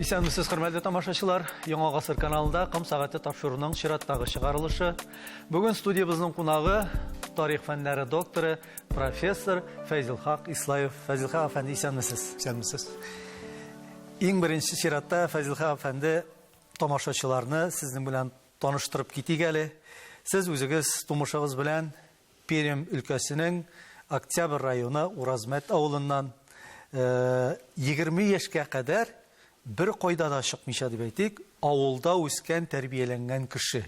Исәнмесез, хөрмәтле тамашачылар, Яңа гасыр каналында Кым сәгате тапшыруның чираттагы чыгарылышы. Бүген студиябызның кунагы тарих фәннәре докторы, профессор Фәйзелхак Ислаев. Фәйзелхак әфәнде, исәнмесез. Исәнмесез. Иң беренче чиратта Фәйзелхак әфәнде тамашачыларны сезнең белән таныштырып китик әле. Сез үзегез тумышыгыз белән Пермь өлкәсенең Октябрь районы Уразмәт авылыннан 20 яшькә кадәр бер кайда да чыкмыйча дип әйтик, авылда үскән, тәрбияләнгән кеше.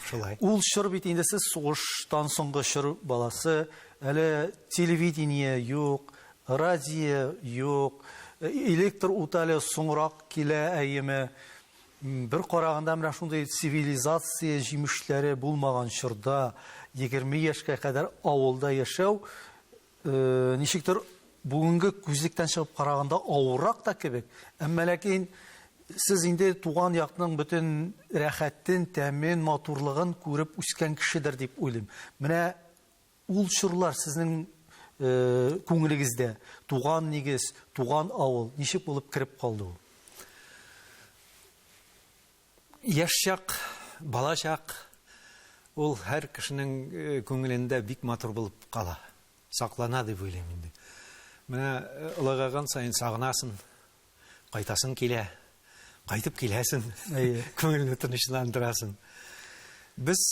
Шулай. Ул чор бит инде сез сугыштан соңгы чор баласы, әле телевидение юк, радио юк, электр уталы соңрак килә әйеме. Бер караганда менә шундый цивилизация җимешләре булмаган чорда 20 яшькә кадәр авылда яшәү ничектер бүгенге күзлектән чыгып караганда авыррак та кебек. Әмма ләкин сез инде туган якның бөтен рәхәтен, тәмен, матурлыгын күреп үскән кешедер дип уйлыйм. Менә ул чорлар сезнең күңелегездә туган нигез, туган авыл ничек булып кирип калды ул? Яшь чак, бала чак ул һәр кешенең күңелендә бик матур булып кала. Саклана дип уйлыйм инде. Менә ылыгаган сайын сагынасың, кайтасың килә, кайтып киләсең, күңелне тынычландырасың. Без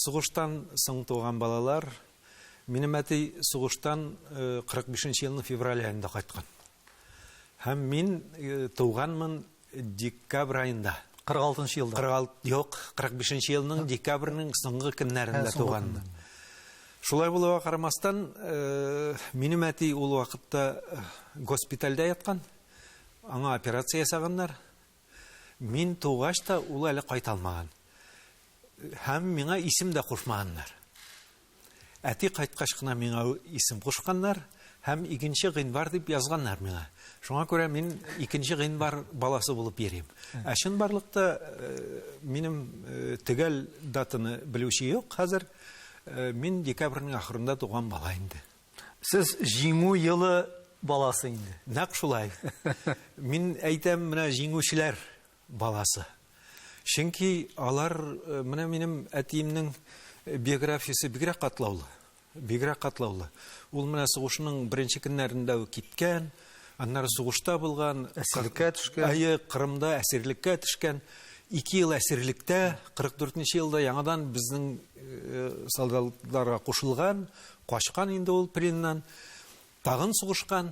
сугыштан соң туган балалар, минем әти сугыштан 45 елның февраль айында кайткан. Һәм мин туганмын декабрь айында. 46 елда. 45 елның декабрьнең соңгы көннәрендә туганмын. Шулай булуга карамастан, минем әти ул вакытта госпитальдә яткан. Аңа операция ясаганнар. Мин тугач та ул әле кайта алмаган. Һәм миңа исем дә кушмаганнар. Әти кайткач кына миңа исем кушканнар, һәм 2нче гыйнвар дип язганнар миңа. Шуңа күрә мин 2нче гыйнвар баласы булып йөрим. Әшин барлыкта минем төгәл датаны белүче юк хәзер. Мин декабрьнең ахырында туган бала инде. Сез җиңү елы баласы инде. Нәкъ шулай. Мин әйтәм, менә җиңүчеләр баласы. Чөнки алар менә минем әтиемнең биографиясе бигрәк катлаулы. Бигрәк катлаулы. Ул менә сугышның беренче көннәрендә киткән, аннары сугышта булган, әсирлеккә төшкән. Кырымда әсирлеккә төшкән. 2 ел әсирлектә, 44нче елда яңадан безнең солдатларга кушылган, качкан инде ул пленнан, тагын сугышкан.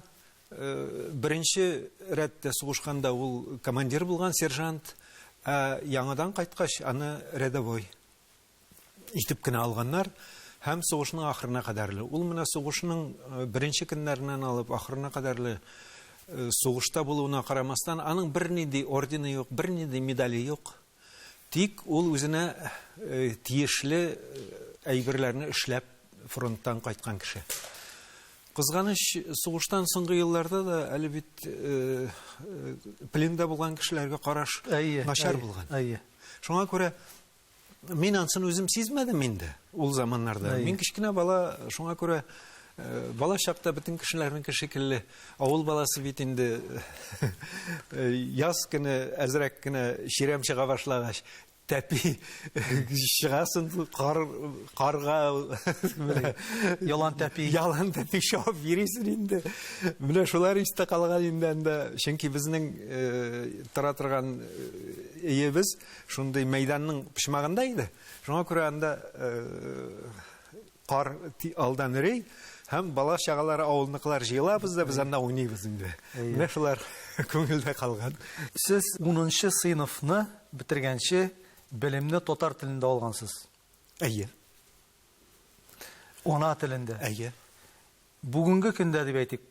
Беренче рәттә сугышканда ул командир булган, сержант, яңадан кайткач аны рядовой итеп кенә алганнар. Һәм сугышның ахырына кадәрле. Ул менә сугышның беренче көннәреннән алып ахырына кадәрле сугышта булуына карамастан, аның бернинди ордены юк, бернинди медали юк. Тик ул үзенә тиешле әйберләрне эшләп фронттан кайткан кеше. Кызганыч, сугыштан соңгы елларда да әле бит пленда булган кешеләргә караш начар булган. Шуңа күрә мин ансын үзем сизмәдем инде ул заманнарда. Мин кичкенә бала, шуңа күрә бала чакта бөтен кешеләрнең шикелле авыл баласы бит инде яз көне әзрәк кенә ширәм чыга башлагач, тәпи чыгасын, карга ялан тәпи шап йөрисең инде. Менә шулар истә калган инде. Чөнки безнең тора торган өебез шундый мәйданның пишмагында иде. Шуңа күрә анда кар алдан рей, һәм бала чагалары авылныкылар җыелабыз да без анда уйныйбыз инде. Менә шулар күңелдә калган. Сез 10нчы сыйныфны битергәнче белемне татар телендә алгансыз. Әйе. Ана телендә. Әйе. Бүгенге көндә дип әйтик,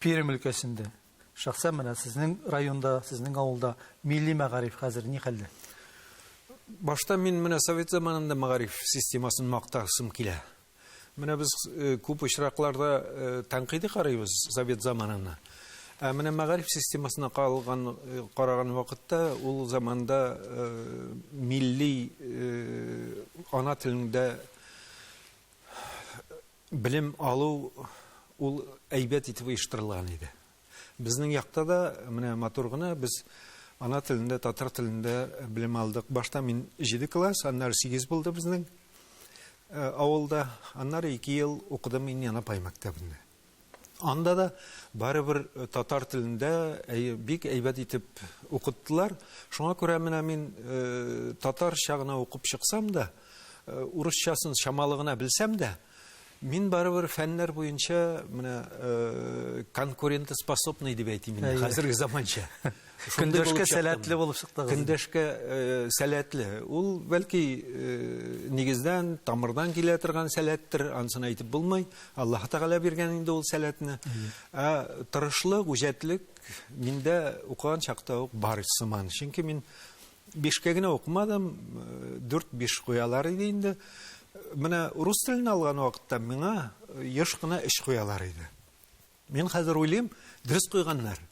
Пермь өлкәсендә, шәхсән менә сезнең районда, сезнең авылда милли мәгариф хәзер ни хәлдә? Башта мин менә совет заманында мәгариф системасын мактасым килә. Менә без күп очракларда тәнкыйди карыйбыз совет заманына. Менә мәгариф системасына караган вакытта ул заманда милли ана телендә белем алу ул әйбәт итеп оештырылган иде. Безнең якта да менә матур гына без ана телендә, татар телендә белем алдык. Башта мин 7 класс, аннары 8 булды безнең авылда. Аннары 2 ел укыдым мин Янапай мәктәбендә. Анда да барыбер татар телендә бик әйбәт итеп укыттылар. Шуңа күрә менә мин татар чагына укып чыксам да, урысчасын шамалыгына белсәм дә, мин барыбер фәннәр буенча менә конкурентоспособный дип әйтим инде хәзерге заманча. Көндәшкә сәләтле булып чыктыгыз. Көндәшкә сәләтле. Ул бәлки нигездән, тамырдан килә торган сәләттер, ансын әйтеп булмый. Аллаһ Тәгалә биргән инде ул сәләтне. Тырышлык, үҗәтлек миндә укыган чакта ук бар сыман. Чөнки мин 5кә генә укымадым, 4-5 куялар иде инде. Менә рус телен алган вакытта миңа еш кына эш куялар иде. Мин хәзер уйлыйм, дөрес куйганнар.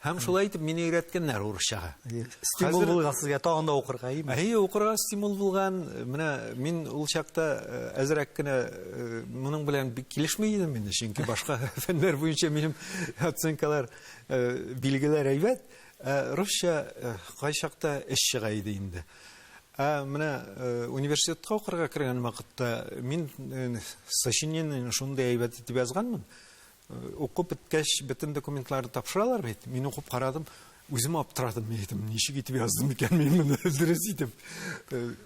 Һәм шулай итеп мине өйрәткәннәр урысчага. Стимул булган сезгә тагын да укырга, әйме? Укырга стимул булган. Менә мин ул чакта әзрәк кенә моның белән бик килешми идем инде, чөнки башка фәннәр буенча минем оценкалар, билгеләр әйбәт. Русча кайчакта эш чыга иде инде. Менә университетка укырга кергән вакытта мин сочинение шундый әйбәт итеп язганмын. Укып беткәч, бөтен документларны тапшыралар бит. Мин укып карадым, үзем аптырадым, әйтем, ничек итеп яздым икән мин моны дөрес итеп.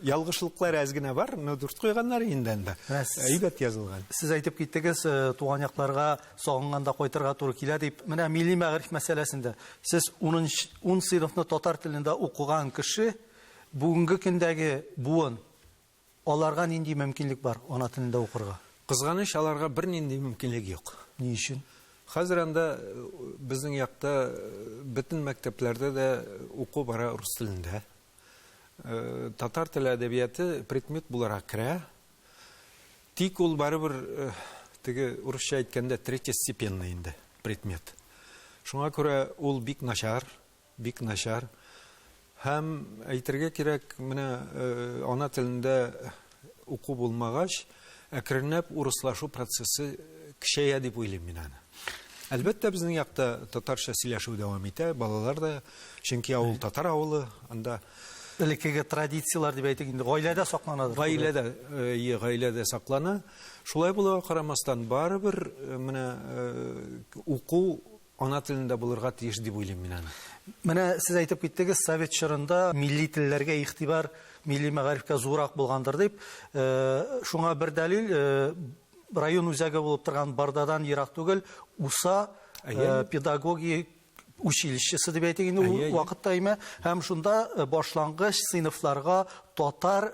Ялгышлыклар әз генә бар, но дөрес куйганнар инде анда. Әйбәт язылган. Сез әйтеп киттегез, туган якларга сагынганда кайтырга туры килә дип. Менә милли мәгариф мәсьәләсендә сез 10 сыйныфны татар телендә укыган кеше бүгенге көндәге буын аларга нинди мөмкинлек бар ана телендә укырга? Кызганыч, аларга бернинди мөмкинлек юк. Ни өчен? Хәзер анда безнең якта бөтен мәктәпләрдә дә уку бара рус телендә. Татар теле әдәбияты предмет буларак керә. Тик ул барыбер теге урысча әйткәндә третьестепенный инде предмет. Шуңа күрә ул бик начар, бик начар. Һәм әйтергә кирәк, менә ана телендә уку булмагач, әкренләп урыслашу процессы кешәя дип уйлыйм мин аны. Әлбәттә безнең якта татарча сөйләшү дәвам итә, балалар да, чөнки авыл татар авылы, анда элеккеге традициялар дип әйтик инде, гаиләдә сакланадыр. Гаиләдә саклана. Шулай булуга карамастан барыбер менә уку ана телендә булырга тиеш дип уйлыйм мин аны. Менә сез әйтеп киттегез, совет чорында милли телләргә игътибар, милли мәгарифкә зурак булгандыр дип. Шуңа бер дәлил, район үзәге булып торган Бардадан ерак түгел, Уса педагогия училищесы дип әйтик инде ул вакытта име, һәм шунда башлангыч сыйныфларга татар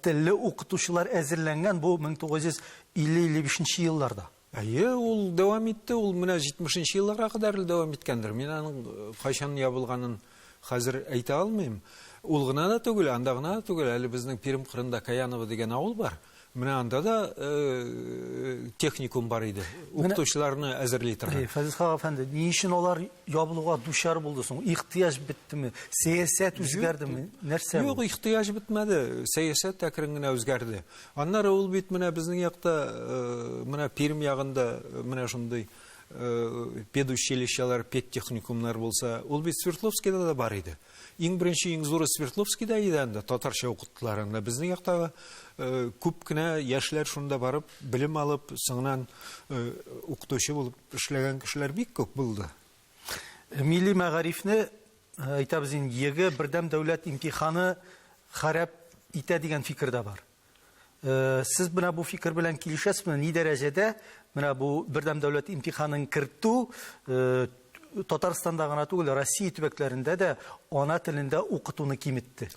телле укытучылар әзерләнгән бу 1950-55 елларда. Ул дәвам итте, ул менә 70-нче елларга кадәр дәвам иткәндер. Мин аның кайчан ябылганын хәзер әйтә алмыйм. Ул гына да түгел, анда гына да түгел, әле безнең Пермь кырында Каяново дигән авыл бар. Менә анда да техникум бар иде. Укытучыларны әзерли торган. Фазил әфәнде, ни өчен алар ябылуга дучар булды соң? Ихтыяҗ биттеме? Сәясәт үзгәрдеме? Нәрсә? Юк, ихтыяҗ битмәде. Сәясәт әкрен генә үзгәрде. Аннары ул бит менә безнең якта, менә Пермь ягында менә шундый педучилищалар, педтехникумнар булса, ул бит Свердловскида да бар иде. Иң беренче, иң зуры Свердловскида иде анда, татарча укыттылар анда. Безнең яктагы күп кенә яшьләр шунда барып, белем алып, соңыннан укытучы булып эшләгән кешеләр бик күп булды. Милли мәгарифне әйтәбез инде, еге бердәм дәүләт имтиханы харап итә дигән фикер дә бар. Сез менә бу фикер белән килешәсезме? Ни дәрәҗәдә менә бу бердәм дәүләт имтиханын кертү Татарстанда гына түгел, Россия төбәкләрендә дә ана телендә укытуны киметте.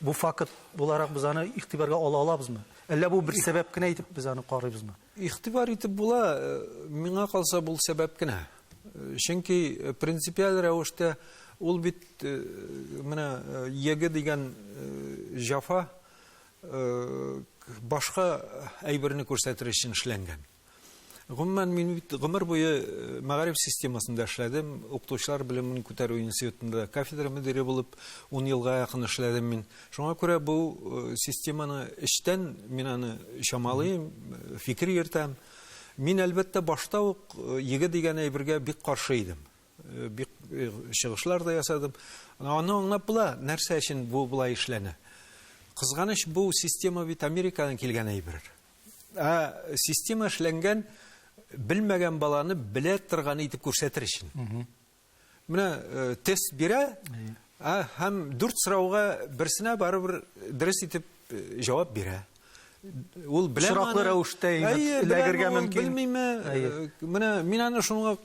Бу факт буларак без аны игътибарга ала алабызмы? Әллә бу бер сәбәп кенә итеп без аны карыйбызмы? Игътибар итеп була, миңа калса бу сәбәп кенә. Чөнки принципиаль рәвештә ул бит менә еге дигән җафа башка әйберне күрсәтер өчен эшләнгән. Гомумән мин гомер буе мәгариф системасында эшләдем, укытучылар белемен күтәрү институтында кафедра мөдире булып 10 елга якын эшләдем мин. Шуңа күрә бу системаны эчтән мин аны чамалыйм, фикер йөртәм. Мин әлбәттә башта ук еге дигән әйбергә бик каршы идем. Бик чыгышлар да ясадым. Аны аңлап була, нәрсә өчен бу булай эшләнә. Кызганыч, бу система бит Америкадан килгән әйбер. Система эшләнгән белмәгән баланы белә торган итеп күрсәтер өчен. Менә тест бирә, һәм 4 сорауга берсенә барыбер дөрес итеп җавап бирә. Ул белә Шыраклы рәвештә эләгергә мөмкин. Менә мин аны шуңа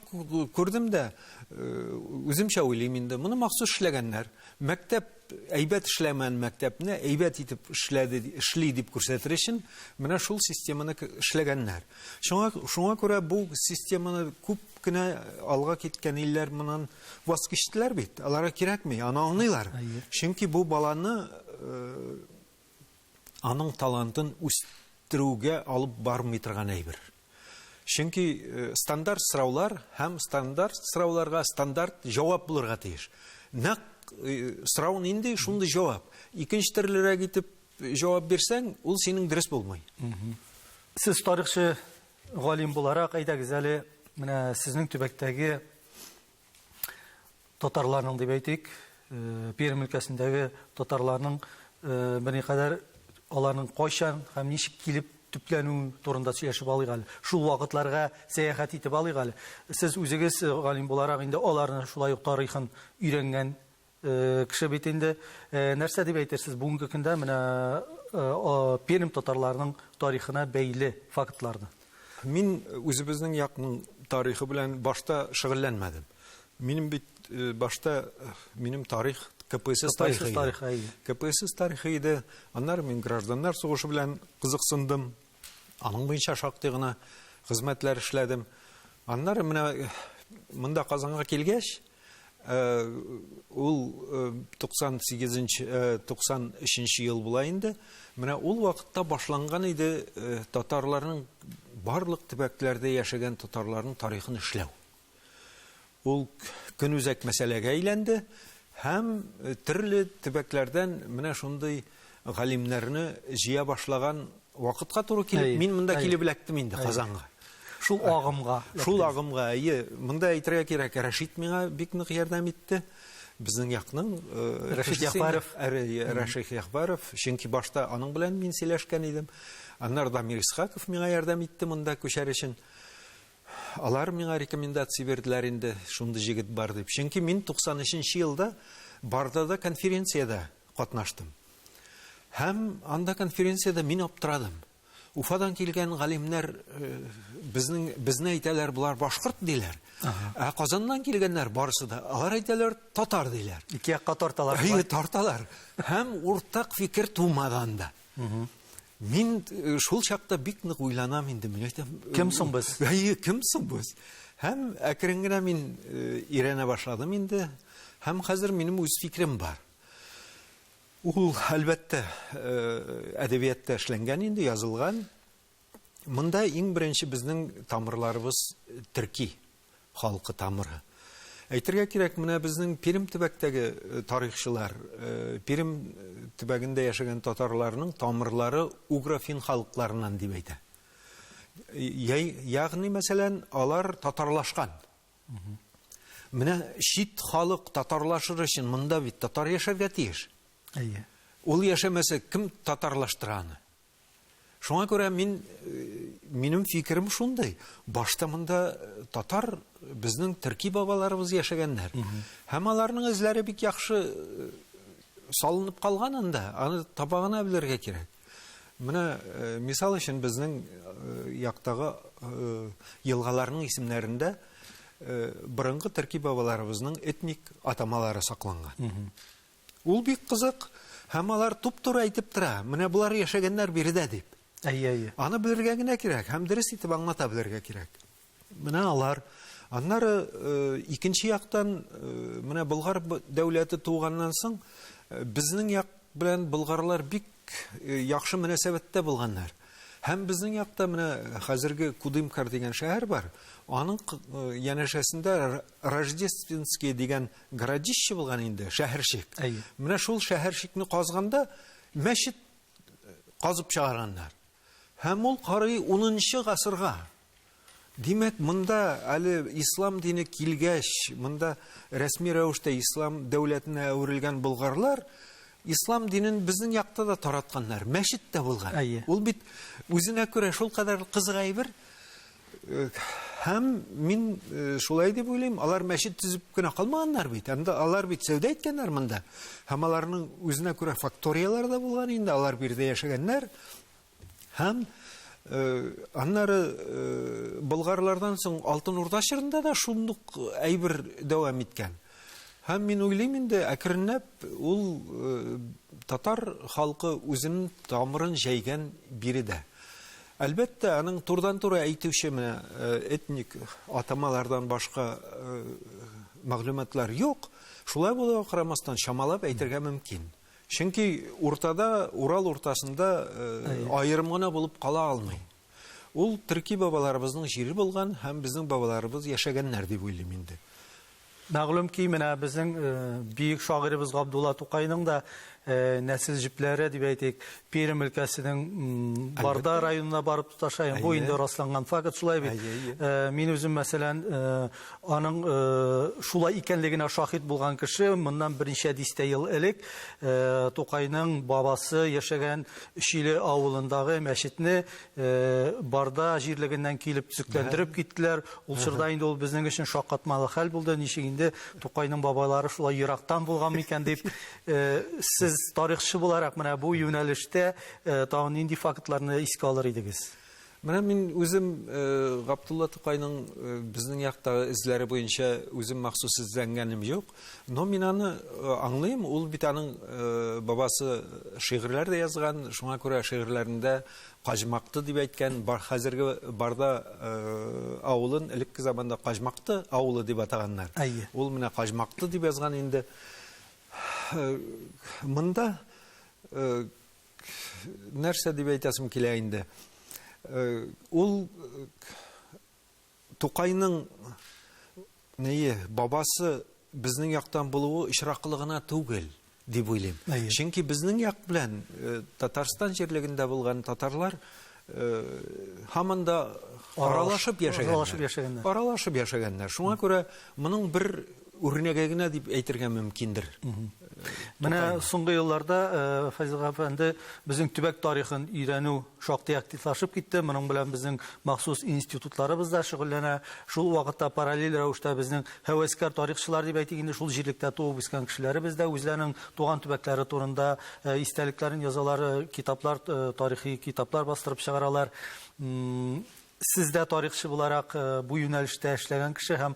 күрдем дә, үземчә уйлыйм инде. Моны махсус эшләгәннәр. Мәктәп әйбәт эшләмән мәктәпне әйбәт итеп эшли дип күрсәтер өчен менә шул системаны эшләгәннәр. Шуңа күрә бу системаны күп кенә алга киткән илләр моннан ваз кичтеләр бит. Аларга кирәкми, аны аңлыйлар. Чөнки бу баланы аның талантын үстерүгә алып бармый торган әйбер. Чөнки стандарт сораулар һәм стандарт сорауларга стандарт җавап булырга тиеш. Нәкъ сорау нинди, шундый җавап. Икенче төрлерәк итеп җавап бирсәң, ул синең дөрес булмый. Сез тарихчы галим буларак әйдәгез әле менә сезнең төбәктәге татарларның дип әйтик, Пермь өлкәсендәге татарларның берникадәр аларның кайчан һәм ничек килеп төпләнү турында сөйләшеп алыйк әле. Шул вакытларга сәяхәт итеп алыйк әле. Сез үзегез галим буларак инде аларны шулай ук тарихын өйрәнгән кеше бит инде. Нәрсә дип әйтерсез бүгенге көндә менә Пермь татарларының тарихына бәйле фактларны? Мин үзебезнең якның тарихы белән башта шөгыльләнмәдем. Минем бит башта минем тарих КПСС тарихы. КПСС тарихы иде. Аннары мин гражданнар сугышы белән кызыксындым. Аның буенча шактый гына хезмәтләр эшләдем. Аннары менә монда Казанга килгәч, ул 93 ел була инде. Менә ул вакытта башланган иде татарларның барлык төбәкләрдә яшәгән татарларның тарихын эшләү. Ул көнүзәк мәсьәләгә әйләнде. Һәм төрле төбәкләрдән менә шундый галимнәрне җыя башлаган вакытка туры килеп, мин монда килеп эләктем инде Казанга. Шул агымга. Монда әйтергә кирәк, Рәшит миңа бик нык ярдәм итте. Безнең якның Рәшит Яхбаров, чөнки башта аның белән мин сөйләшкән идем. Аннары Дамир Исхаков миңа ярдәм итте монда күчәр өчен. Алар миңа рекомендация берделәр инде, шундый җигет бар дип. Чөнки мин 93 елда Бардада конференцияда катнаштым. Һәм анда конференцияда мин аптырадым. Уфадан килгән галимнәр безне әйтәләр, булар башкорт диләр. Казаннан килгәннәр барысы да, алар әйтәләр татар диләр. Ике якка тарталар. Тарталар. Һәм уртак фикер тумаганда. Мин шул чакта бик нык уйланам инде. Мин әйтәм, кем соң без? Кем соң без? Һәм әкрен генә мин өйрәнә башладым инде. Һәм хәзер минем үз фикрем бар. Ул әлбәттә әдәбиятта эшләнгән инде, язылган. Монда иң беренче безнең тамырларыбыз төрки халкы тамыры. Әйтергә кирәк, менә безнең Пермь төбәктәге тарихчылар, Пермь төбәгендә яшәгән татарларның тамырлары угрофин халыкларыннан дип әйтә. Ягъни, мәсәлән, алар татарлашкан. Менә чит халык татарлашыр өчен монда бит татар яшәргә тиеш. Ул яшәмәсә, кем татарлаштыра аны? Шуңа күрә минем фикерем шундый. Башта монда татар безнең төрки бабаларыбыз яшәгәннәр. Һәм аларның эзләре бик яхшы салынып калган анда. Аны табагына белергә кирәк. Менә мисал өчен безнең яктагы елгаларның исемнәрендә борынгы төрки бабаларыбызның этник атамалары сакланган. Ул бик кызык. Һәм алар туп-туры әйтеп тора. Менә булар яшәгәннәр биредә дип. Аны белергә генә кирәк, һәм дөрес итеп аңлата белергә кирәк. Менә алар. Аннары икенче яктан менә Болгар дәүләте туганнан соң безнең як белән болгарлар бик яхшы мөнәсәбәттә булганнар. Һәм безнең якта менә хәзерге Кудымкар дигән шәһәр бар. Аның янәшәсендә Рождественский дигән городище булган инде, шәһәрчек. Менә шул шәһәрчекне казганда мәчет казып чыгарганнар. Һәм ул карый 10-нчы гасырга. Димәк, монда әле ислам дине килгәч, монда рәсми рәвештә ислам дәүләтенә әверелгән болгарлар ислам динен безнең якта да таратканнар, мәчеттә булган. Әйе. Ул бит үзенә күрә шул кадәр кызык әйбер. Һәм мин шулай дип уйлыйм, алар мәчет төзеп кенә калмаганнар бит. Анда алар бит сәүдә иткәннәр монда. Һәм аларның үзенә күрә факториялар да булган инде, алар бирдә яшәгәннәр. Һәм аннары болгарлардан соң Алтын Урда чорында да шундук әйбер дәвам иткән. Һәм мин уйлыйм инде, әкренләп ул татар халкы үзенең тамырын җәйгән биредә. Әлбәттә, аның турдан-туры әйтүче менә этник атамалардан башка мәгълүматлар юк. Шулай булуга карамастан шамалап әйтергә мөмкин. Чөнки уртада, Урал уртасында аерым гына булып кала алмый. Ул төрки бабаларыбызның җире булган һәм безнең бабаларыбыз яшәгәннәр дип уйлыйм инде. Мәгълүм ки, менә безнең бөек шагыйрыбыз Габдулла Тукайның да нәсел җипләре дип әйтик, Пермь өлкәсенең Барда районына барып туташайын. Бу инде расланган факт, шулай бит. Мин үзем мәсәлән аның шулай икәнлегенә шаһит булган кеше, моннан берничә дистә ел элек Тукайның бабасы яшәгән Шиле авылындагы мәчетне Барда җирлегеннән килеп төзекләндереп киттеләр. Ул чорда инде ул безнең өчен шаккатмалы хәл булды. Ничек инде Тукайның бабалары шулай ерактан булган микән дип сез тарихчы буларак менә бу юнәлештә тагын нинди фактларны искә алыр идегез? Менә мин үзем Габдулла Тукайның безнең яктагы эзләре буенча үзем махсус эзләнгәнем юк. Но мин аны аңлыйм, ул бит аның бабасы шигырьләр дә язган, шуңа күрә шигырьләрендә Кajмакты дип әйткән, хәзерге Барда авылын элекке заманда Кajмакты авылы дип атаганнар. Ул менә Кajмакты дип язган инде. Монда нәрсә дип әйтәсем килә инде. Ул Тукайның бабасы безнең яктан булуы ишраклыгына түгел дип уйлыйм. Чөнки безнең як белән Татарстан җирлегендә булган татарлар һаман да аралашып яшәгәннәр. Аралашып яшәгәннәр. Шуңа күрә моның бер үрнәге генә дип әйтергә мөмкиндер. Менә соңгы елларда Файзул әфәнде безнең төбәк тарихын өйрәнү шактый активлашып китте. Моның белән безнең махсус институтларыбыз да шөгыльләнә. Шул вакытта параллель рәвештә безнең һәвәскәр тарихчылар дип әйтик инде, шул җирлектә туып үскән кешеләребез дә үзләренең туган төбәкләре турында истәлекләрен язалар, китаплар, тарихи китаплар бастырып чыгаралар. Сез дә тарихчы буларак бу юнәлештә эшләгән кеше һәм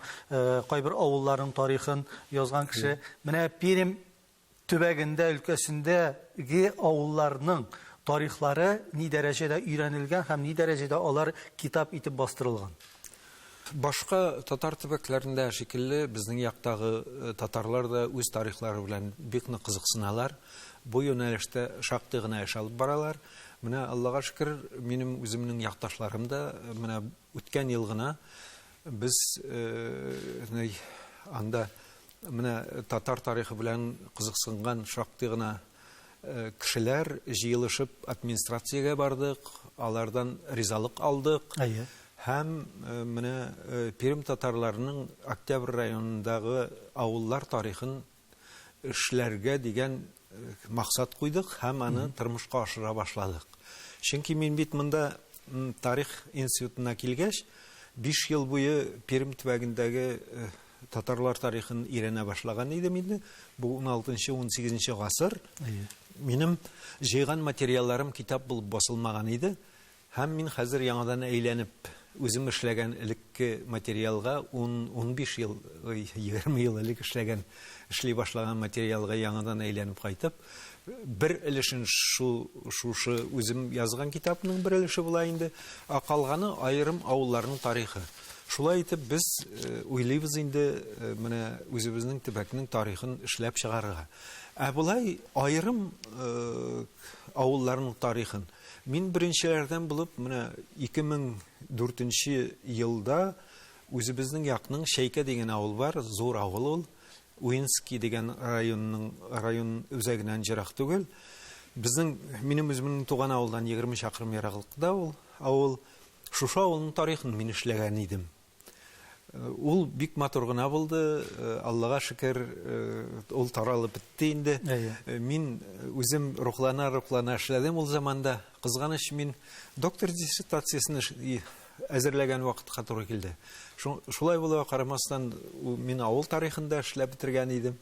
кайбер авылларның тарихын язган кеше. Менә Пермь төбәгендә, өлкәсендәге авылларның тарихлары ни дәрәҗәдә өйрәнелгән һәм ни дәрәҗәдә алар китап итеп бастырылган? Башка татар төбәкләрендә шикелле безнең яктагы татарлар да үз тарихлары белән бик нык кызыксыналар. Бу юнәлештә шактый гына эш алып баралар. Менә Аллага шөкер, минем үземнең якташларым да менә үткән ел гына без анда менә татар тарихы белән кызыксынган шактый гына кешеләр җыелышып администрациягә бардык, алардан ризалык алдык. Һәм менә Пермь татарларының Октябрь районындагы авыллар тарихын эшләргә дигән максат куйдык һәм аны тормышка ашыра башладык. Чөнки мин бит монда тарих институтына килгәч 5 ел буе Пермь төбәгендәге татарлар тарихын өйрәнә башлаган идем инде. Бу 16-18 гасыр. Минем җыйган материалларым китап булып басылмаган иде. Һәм мин хәзер яңадан әйләнеп үзем эшләгән элекке материалга 10-15 ел, 20 ел элек эшли башлаган материалга яңадан әйләнеп кайтып, бер өлешен шушы үзем язган китапның бер өлеше була инде, калганы аерым авылларның тарихы. Шулай итеп без уйлыйбыз инде менә үзебезнең төбәкнең тарихын эшләп чыгарырга. Булай аерым авылларның тарихын мин беренчеләрдән булып менә 2004 елда үзебезнең якның Шәйкә дигән авыл бар, зур авыл ул. Уинский дигән район үзәгеннән җирак түгел. Минем үземнең туган авылдан 20 чакрым ераклыкта ул авыл. Шушы авылның тарихын мин эшләгән идем. Ул бик матур гына булды. Аллага шөкер, ул таралып бетте инде. Мин үзем рухлана эшләдем ул заманда. Кызганыч, мин доктор диссертациясен әзерләгән вакытка туры килде. Шулай булуга карамастан, мин авыл тарихында эшләп бетергән идем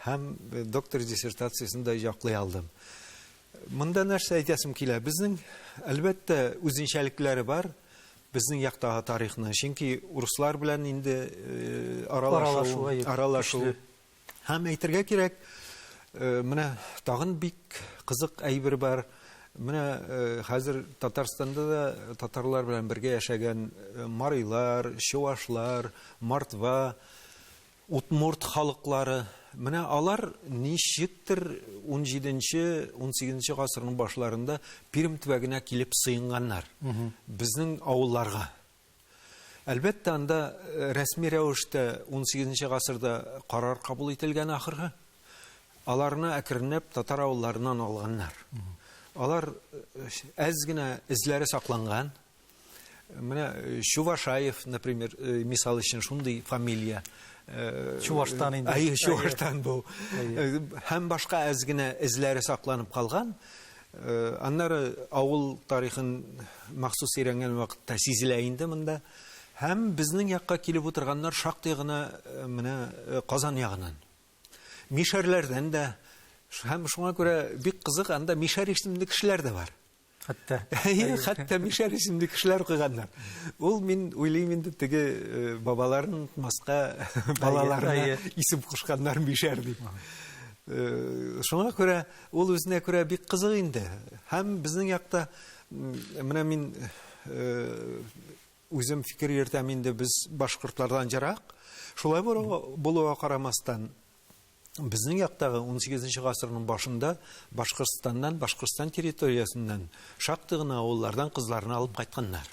һәм доктор диссертациясен дә яклый алдым. Монда нәрсә әйтәсем килә? Безнең әлбәттә үзенчәлекләре бар. Безнең яктагы тарихны, чөнки урыслар белән инде аралашу. Һәм әйтергә кирәк, менә тагын бик кызык әйбер бар. Менә хәзер Татарстанда да татарлар белән бергә яшәгән марыйлар, чуашлар, мартва, утмурт халыклары. Менә алар ничектер 17-18 гасырның башларында Пермь төбәгенә килеп сыйынганнар. Безнең авылларга. Әлбәттә, анда рәсми рәвештә 18 гасырда карар кабул ителгән ахыры. Аларны әкренләп татар авылларыннан алганнар. Алар әз генә эзләре сакланган. Менә Чувашаев, например, мисал өчен шундый фамилия. Чуваштан инде. Чуваштан бу. Һәм башка әз генә эзләре сакланып калган. Аннары авыл тарихын махсус өйрәнгән вакытта сизелә инде монда. Һәм безнең якка килеп утырганнар шактый гына менә Казан ягыннан. Мишәрләрдән дә, һәм шуңа күрә бик кызык, анда Мишәр исемле кешеләр дә бар. Хәтта Мишәр исемле кешеләр куйганнар. Ул мин уйлыйм инде теге бабаларын маска балаларына исем кушканнар Мишәр дип. Шуңа күрә ул үзенә күрә бик кызык инде. Һәм безнең якта менә мин үзем фикер йөртәм инде, без башкортлардан ярак. Шулай булуга карамастан, безнең яктагы 18 гасырның башында Башкортстаннан, Башкортстан территориясеннән шактый гына авыллардан кызларны алып кайтканнар.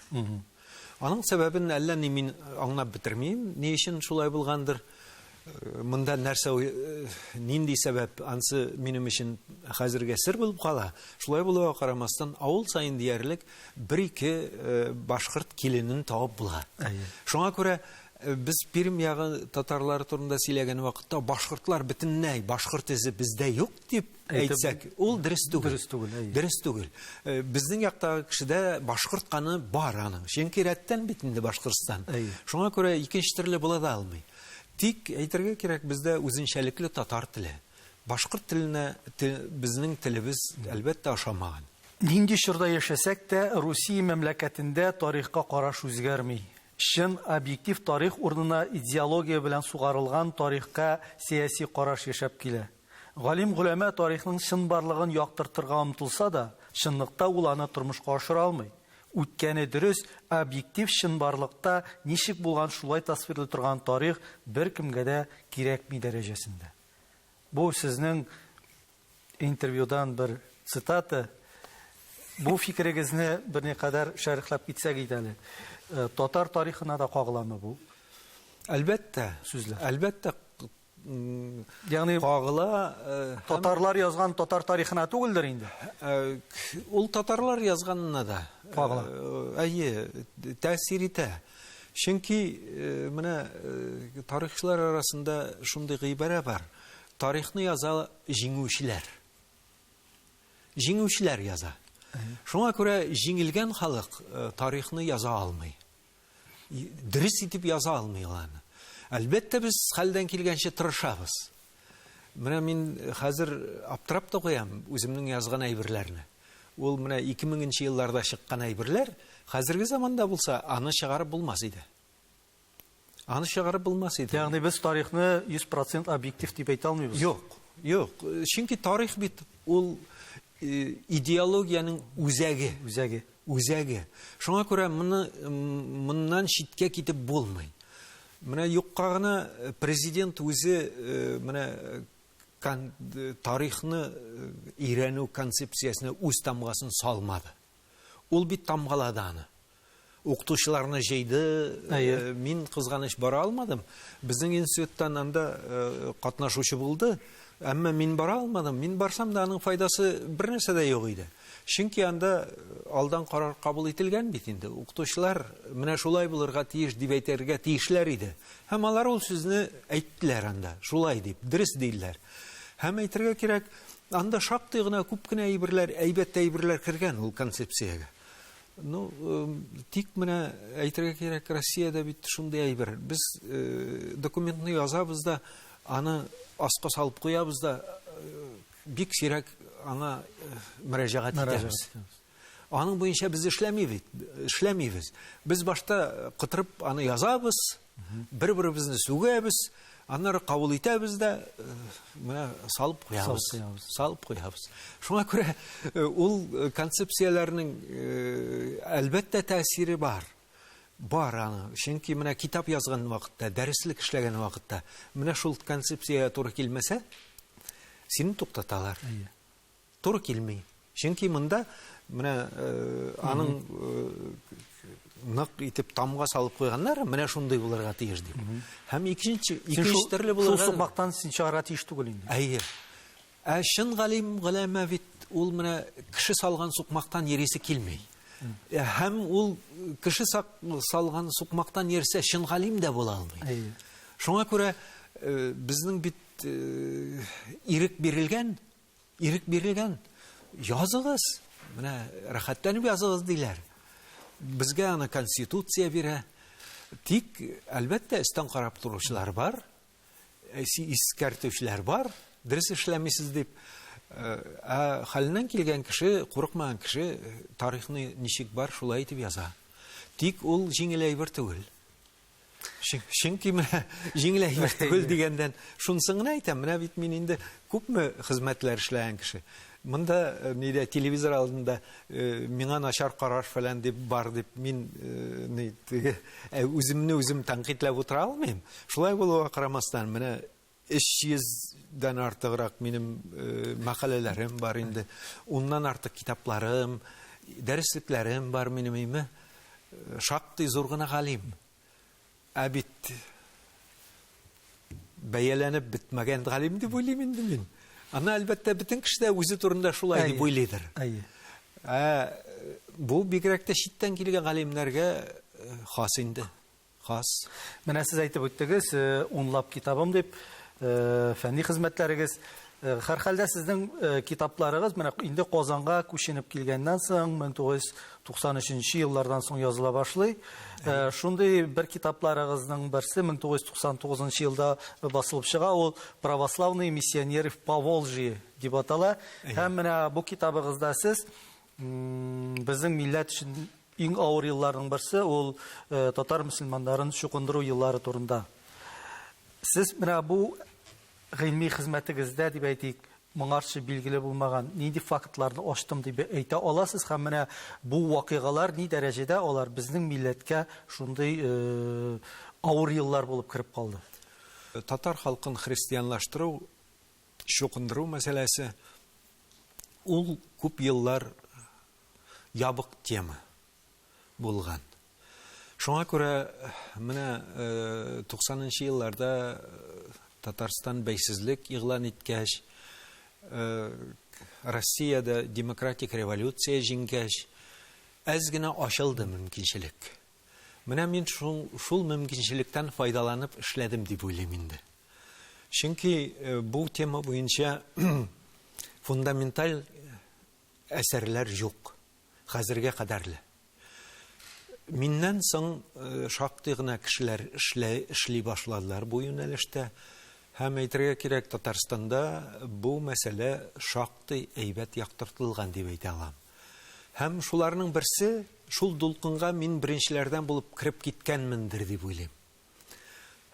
Аның сәбәбен әллә ни мин аңлап бетермим, ни өчен шулай булгандыр. Монда нәрсә, нинди сәбәп, ансы минем өчен хәзергә сер булып кала. Шулай булуга карамастан, авыл сайын диярлек 1-2 башкорт киленен табып була. Шуңа күрә без Пермь ягы татарлары турында сөйләгән вакытта башкортлар бөтенләй башкорт эзе бездә юк дип әйтсәк, ул дөрес түгел. Безнең яктагы кешедә башкорт каны бар аның. Чөнки рәттән бит инде Башкортстан. Шуңа күрә икенче төрле була да алмый. Тик әйтергә кирәк, бездә үзенчәлекле татар теле. Башкорт теленә безнең телебез әлбәттә ашамаган. Нинди чорда яшәсәк тә, Русия мәмләкәтендә тарихка караш үзгәрми. Чын объектив тарих урынына идеология белән сугарылган тарихка сияси караш яшәп килә. Галим-гуләмә тарихның чын барлыгын яктыртырга омтылса да, чынлыкта ул аны тормышка ашыра алмый. Үткәне дөрес, объектив чын барлыкта ничек булган шулай тасвирлый торган тарих беркемгә дә кирәкми дәрәҗәсендә. Бу сезнең интервьюдан бер цитата. Бу фикерегезне берникадәр шәрехләп китсәк иде әле. Татар тарихына да кагыламы бу? Әлбәттә, сүзләр. Әлбәттә Ягъни кагыла. Татарлар язган татар тарихына түгелдер инде. Ул татарлар язганына да кагыла. Тәэсир итә. Чөнки менә тарихчылар арасында шундый гыйбарә бар. Тарихны яза җиңүчеләр. Җиңүчеләр яза. Шуңа күрә җиңелгән халык тарихны яза алмый. Дөрес итеп яза алмый аны. Әлбәттә, без хәлдән килгәнчә тырышабыз. Менә мин хәзер аптырап та куям үземнең язган әйберләрне. Ул менә 2000 елларда чыккан әйберләр, хәзерге заманда булса, аны чыгарып булмас иде. Ягъни без тарихны 100% объектив дип әйтә алмыйбыз. Юк. Чөнки тарих бит ул идеологияның үзәге. Шуңа күрә моннан читкә китеп булмый. Менә юкка гына президент үзе менә тарихны өйрәнү концепциясенә үз тамгасын салмады. Ул бит тамгалады аны. Оқытушыларны жейді, мин қызғаныш бара алмадым. Біздің институттан анда қатнашушы болды, әмма мин бара алмадым. Мин барсам да аның файдасы бір нәрсе де жоқ еді. Чөнки анда алдан қарар қабыл етілген бит инде. Оқытушылар менә шулай булырга тиеш дип әйтергә тиешләр иде. Һәм алар ул сүзне әйттеләр анда, шулай дип, дөрес диләр. Һәм әйтергә кирәк, анда шактый гына күп кенә әйбәт әйберләр кергән ул концепциягә. Ну, тик менә әйтергә кирәк, Россиядә бит шундый әйбер. Без документны язабыз да, аны аска салып куябыз да, бик сирәк аңа мөрәҗәгать итәбез. Аның буенча без эшләмибез. Без башта кытырып аны язабыз, бер-беребезне сүгәбез, аннары кабул итәбез дә, менә салып куябыз. Шуңа күрә ул концепцияләрнең әлбәттә тәэсире бар. Бар аны. Чөнки менә китап язган вакытта, дәреслек эшләгән вакытта, менә шул концепция туры килмәсә, сине туктаталар. Туры килмей. Чөнки монда менә аның нык итеп тамга салып куйганнар, менә шундый булырга тиеш дип. Һәм икенче төрле булырга. Шул сукмактан син чыгара тиеш түгел инде. Әйе. Шын галим галәмә бит ул менә кеше салган сукмактан йөрисе килмей. Һәм ул кеше салган сукмактан йөрсә шын галим дә була алмый. Шуңа күрә безнең бит ирек бирелгән, языгыз, менә рәхәтләнеп языгыз диләр. Безгә аны конституция бирә. Тик әлбәттә истән карап торучылар бар, искәртүчләр бар, дөрес эшләмисез дип. Хәленнән килгән кеше, курыкмаган кеше тарихны ничек бар, шулай итеп яза. Тик ул җиңел әйбер түгел. Чөнки менә җиңел әйбер түгел дигәндән шунысын гына әйтәм. Менә бит мин инде күпме хезмәтләр эшләгән кеше. Монда нидә телевизор алдында миңа начар караш фәлән дип бар дип мин үземне тәнкыйтьләп утыра алмыйм. Шулай булуга карамастан менә 300-дән артыграк минем мәкаләләрем бар инде. Уннан артык китапларым, дәреслекләрем бар минем име. Шактый зур гына галим. Бит бәяләнеп бетмәгән галим дип уйлыйм инде мин. Аны әлбәттә бөтен кеше дә үзе турында шулай дип уйлыйдыр. Бу бигрәк тә читтән килгән галимнәргә хас инде. Хас. Менә сез әйтеп үттегез, унлап китабым дип, фәнни хезмәтләрегез. Һәрхәлдә сезнең китапларыгыз менә инде Казанга күченеп килгәннән соң 1993 еллардан соң языла башлый. Шундый бер китапларыгызның берсе 1999 елда басылып чыга, ул Православный миссионер в Поволжье дип атала. Һәм менә бу китабыгызда сез безнең милләт өчен иң авыр елларның берсе, ул татар мөселманнарын чукындыру еллары турында. Сез менә бу гыйльми хезмәтегездә дип әйтик, моңарчы билгеле булмаган нинди фактларны ачтым дип әйтә аласыз һәм менә бу вакыйгалар ни дәрәҗәдә алар безнең милләткә шундый авыр еллар булып кирип калды? Татар халкын христианлаштыру, чукындыру мәсьәләсе ул күп еллар ябык тема булган. Шуңа күрә менә 90-нчы елларда Татарстан бәйсезлек игълан иткәч, Россиядә демократик революция җиңгәч, әз генә ачылды мөмкинчелек. Менә мин шул мөмкинчелектән файдаланып эшләдем дип уйлыйм инде. Чөнки бу тема буенча фундаменталь әсәрләр юк, хәзергә кадәрле. Миннән соң шактый гына кешеләр эшли башладылар бу юнәлештә. Һәм әйтергә кирәк, Татарстанда бу мәсьәлә шактый әйбәт яктыртылган дип әйтә алам. Һәм шуларның берсе, шул дулкынга мин беренчеләрдән булып кирип киткәнмендер дип уйлыйм.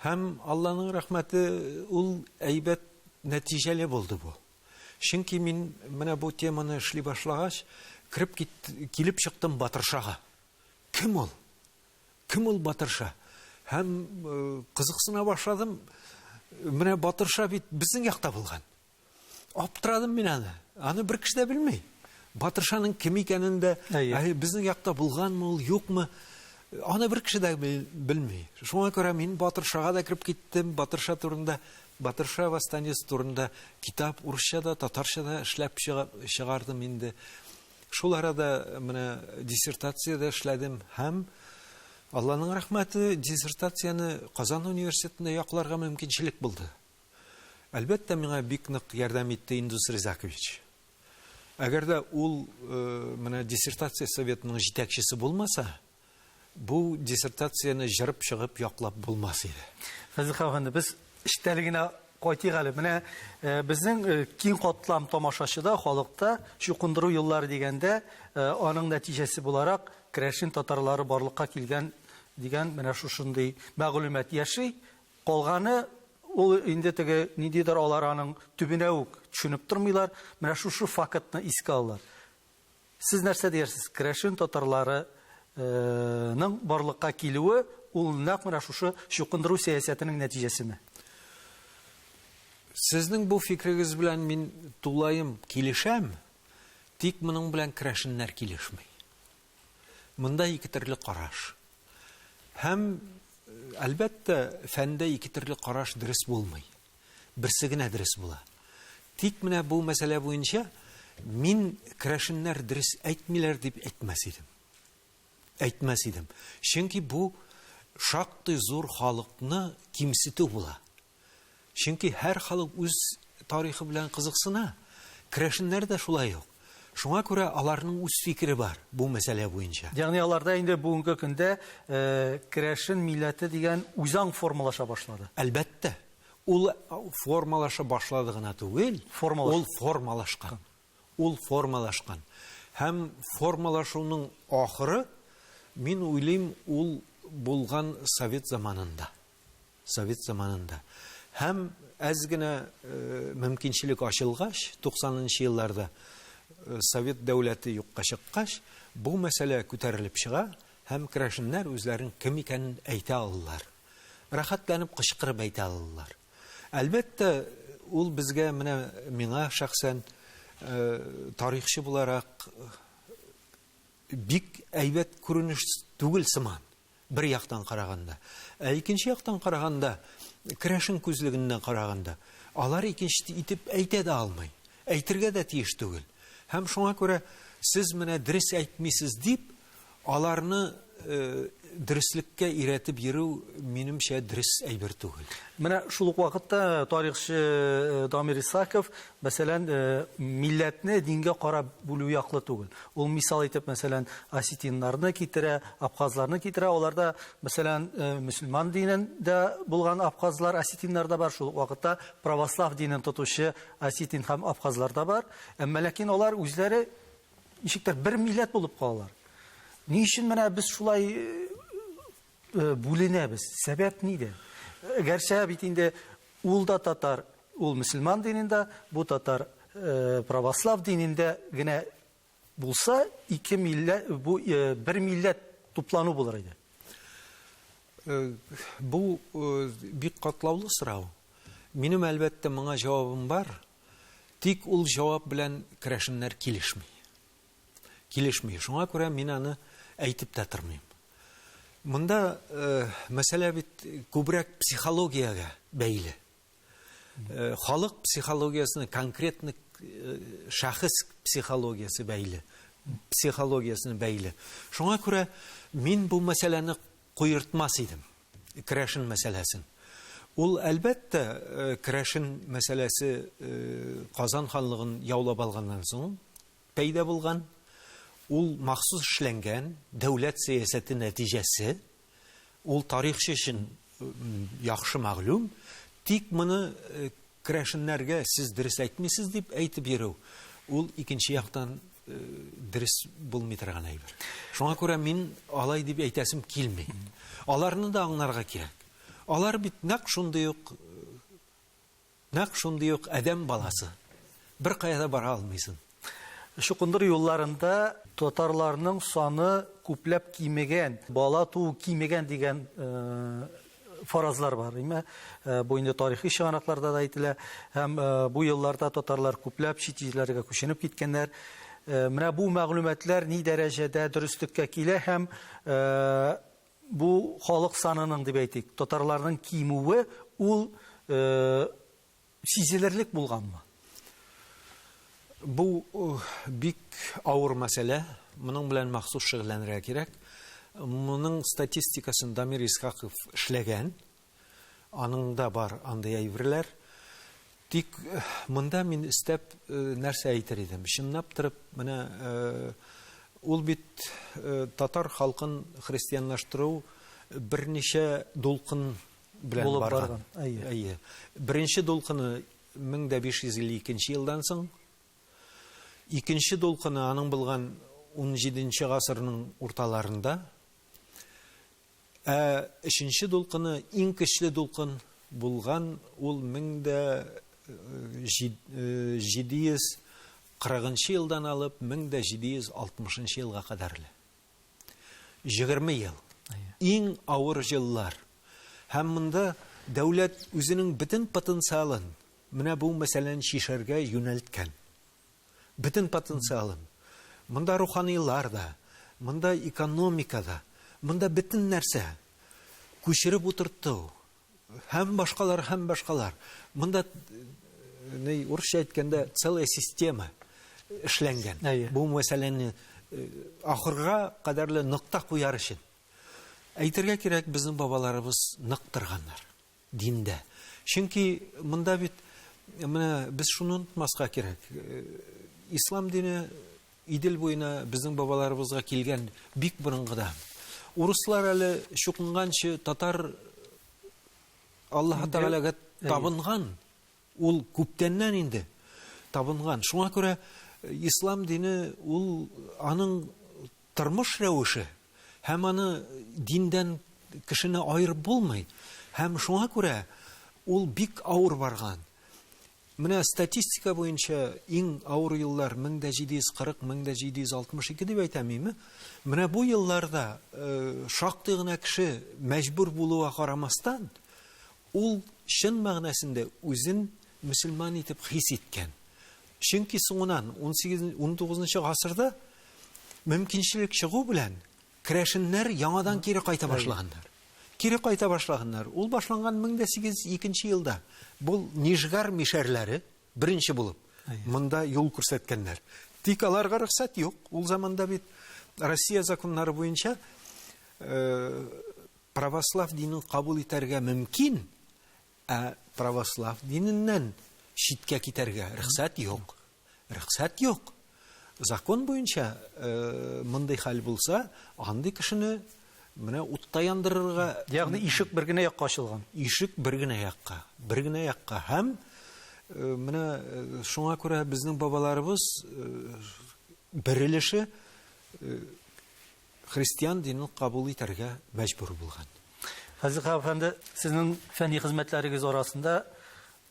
Һәм Алланың рәхмәте, ул әйбәт нәтиҗәле булды бу. Чөнки мин менә бу теманы эшли башлагач, килеп чыктым Батыршага. Кем ул? Кем ул Батырша? Һәм кызыксына башладым. Менә Батырша бит безнең якта булган. Аптырадым мин аны. Аны бер кеше дә белмәй. Батыршаның кем икәнен дә, безнең якта булганмы ул, юкмы? Аны бер кеше дә белми. Шуңа күрә мин Батыршага да кирип киттем. Батырша турында, Батырша восстаниесі турында китап урысчада, татарчада эшләп чыгардым инде. Шул арада менә диссертациядә эшләдем һәм Алланың рәхмәте, диссертацияны Казан университетында якларга мөмкинчелек булды. Әлбәттә, миңа бик нык ярдәм итте Индус Ризакович. Әгәр дә ул менә диссертация советының җитәкчесе булмаса, бу диссертацияны җырып чыгып яклап булмас иде. Фазил әфәнде, без эштәлегенә кайтыйк әле. Менә безнең киң катлам тамашачыда, халыкта чукындыру еллары дигәндә, аның нәтиҗәсе буларак Керәшен татарлары барлыкка килгән дигән менә шушындый мәгълүмат яши. Калганы ул инде теге ниндидер алар аның төбенә үк төшенеп тормыйлар. Менә шушы фактны искә алалар. Сез нәрсә диярсез? Керәшен татарларының барлыкка килүе ул нәкъ менә шушы чукындыру сәясәтенең нәтиҗәсеме? Сезнең бу фикрегез белән мин тулаем килешәм, тик моның белән керәшеннәр килешмәй. Монда ике төрле караш. Һәм әлбәттә фәндә ике төрле караш дөрес булмый. Берсе генә дөрес була. Тик менә бу мәсьәлә буенча мин керәшеннәр дөрес әйтмиләр дип әйтмәс идем. Чөнки бу шактый зур халыкны кимсетү була. Чөнки һәр халык үз тарихы белән кызыксына. Керәшеннәр дә шулай ук. Шуңа күрә аларның үз фикере бар бу мәсьәлә буенча. Ягъни аларда инде бүгенге көндә керәшен милләте дигән үзаң формалаша башлады. Әлбәттә, ул формалаша башлады гына түгел, ул формалашкан. Һәм формалашуның ахыры мин уйлыйм ул булган Совет заманында. Һәм әз генә мөмкинчелек ачылгач, 90-нчы елларда Совет дәүләте юкка чыккач, бу мәсьәлә күтәрелеп чыга, һәм керәшеннәр үзләрен кем икәнен әйтә алалар. Рәхәтләнеп кычкырып әйтә алалар. Әлбәттә, ул безгә менә миңа шәхсән тарихчы буларак бик әйбәт күренеш түгел сыман, бер яктан караганда. Икенче яктан караганда, керәшен күзлегеннән караганда, алар икенче итеп әйтә дә алмый, әйтергә дә тиеш түгел. Һәм шуңа күрә сез менә дөрес әйтмисез дип, аларны дөреслеккә иретеп йөрү минемчә дөрес әйбер түгел. Менә шул ук вакытта тарихчы Дамир Исаков, мәсәлән, милләтне дингә карап бүлү яклы түгел. Ул мисал итеп, мәсәлән, осетиннарны китерә, абхазларны китерә. Аларда, мәсәлән, мөселман динендә булган абхазлар, осетиннар да бар. Шул ук вакытта православ динен тотучы осетин һәм абхазлар да бар. Әмма ләкин алар үзләре ничектер бер милләт булып калалар. Ни өчен менә без шулай бүленәбез? Сәбәп нидә? Гәрчә бит инде ул да татар, ул мөселман динендә, бу татар православ динендә генә булса, ике милләт, бу бер милләт туплану булыр иде. Бу бик катлаулы сорау. Минем әлбәттә моңа җавабым бар. Тик ул җавап белән керәшеннәр килешми. Шуңа күрә мин аны әйтеп тә тормыйм. Монда мәсьәлә бит күбрәк психологиягә бәйле. Халык психологиясына, конкретный шәхес психологиясы бәйле. Шуңа күрә мин бу мәсьәләне куертмас идем. Керәшен мәсьәләсен. Ул әлбәттә керәшен мәсьәләсе Казан ханлыгын яулап алганнан соң пәйда булган. Ул махсус эшләнгән дәүләт сәясәте нәтиҗәсе. Ул тарихчы өчен яхшы мәгълүм. Тик моны керәшеннәргә сез дөрес әйтмисез дип әйтеп йөрү. Ул икенче яктан дөрес булмый торган әйбер. Шуңа күрә мин алай дип әйтәсем килми. Аларны да аңларга кирәк. Алар бит нәкъ шундый ук адәм баласы. Бер кая бара алмыйсың. Чукындыр юлларында татарларның саны күпләп кимегән, бала туу кимегән дигән фаразлар бар. Бу инде тарихи чыганакларда да әйтелә. Һәм бу елларда татарлар күпләп чит җирләргә күченеп киткәннәр. Менә бу мәгълүматлар ни дәрәҗәдә дөреслеккә килә һәм бу халык санының дип әйтик, татарларның кимүе ул сизелерлек булганмы? Бу бик авыр мәсьәлә. Моның белән махсус шөгыльләнергә кирәк. Моның статистикасын Дамир Исхаков эшләгән. Аның да бар андый әйберләр. Тик монда мин истәп нәрсә әйтер идем. Чынлап торып, менә ул бит татар халкын христианлаштыру берничә дулкын белән барган. Әйе. Беренче дулкыны 1552 елдан соң, икенче дулкыны аның булган 17 гасырның урталарында, өченче дулкыны иң көчле дулкын булган ул 1740 елдан алып 1760 елга кадәрле. 20 ел. Иң авыр еллар. Һәм монда дәүләт үзенең бөтен потенциалын менә бу мәсьәләне чишәргә юнәлткән. Бөтен потенциалын. Монда руханилар да, монда экономика да, монда бөтен нәрсә күчереп утырту. Һәм башкалар. Монда урысча әйткәндә целая система эшләнгән. Бу мәсьәләне ахырга кадәрле нокта куяр өчен. Әйтергә кирәк, безнең бабаларыбыз нык торганнар диндә. Чөнки монда бит менә без шуны унытмаска кирәк. Ислам дине Идел буена безнең бабаларыбызга килгән бик борынгыда. Урыслар әле чукынганчы татар Аллаһ Тәгаләгә табынган. Ул күптәннән инде табынган. Шуңа күрә ислам дине ул аның тормыш рәвеше һәм аны диндән кешене айырып булмый. Һәм шуңа күрә ул бик авыр барган. Менә статистика буенча иң авыр еллар 1740-1762 дип әйтәмме? Менә бу елларда шактый гына кеше мәҗбүр булуга карамастан ул чын мәгънәсендә үзен мөселман итеп хис иткән. Чөнки соңыннан 18-19 гасырда мөмкинчелек чыгу белән керәшеннәр яңадан кире кайта башлаганнар. Ул башланган 1802 елда. Бу Нижгар мишәрләре беренче булып монда юл күрсәткәннәр. Тик аларга рөхсәт юк. Ул заманда бит Россия законнары буенча православ динен кабул итәргә мөмкин, православ диненнән читкә китәргә рөхсәт юк. Закон буенча мондай хәл булса, андый кешене менә утта яндырырга, ягъни ишек бер генә якка ачылган. Ишек бер генә якка. Һәм менә шуңа күрә безнең бабаларыбыз берилеше христиан динен кабул итәргә мәҗбүр булган. Хәзер әфәнде, сезнең фәнни хезмәтләрегез арасында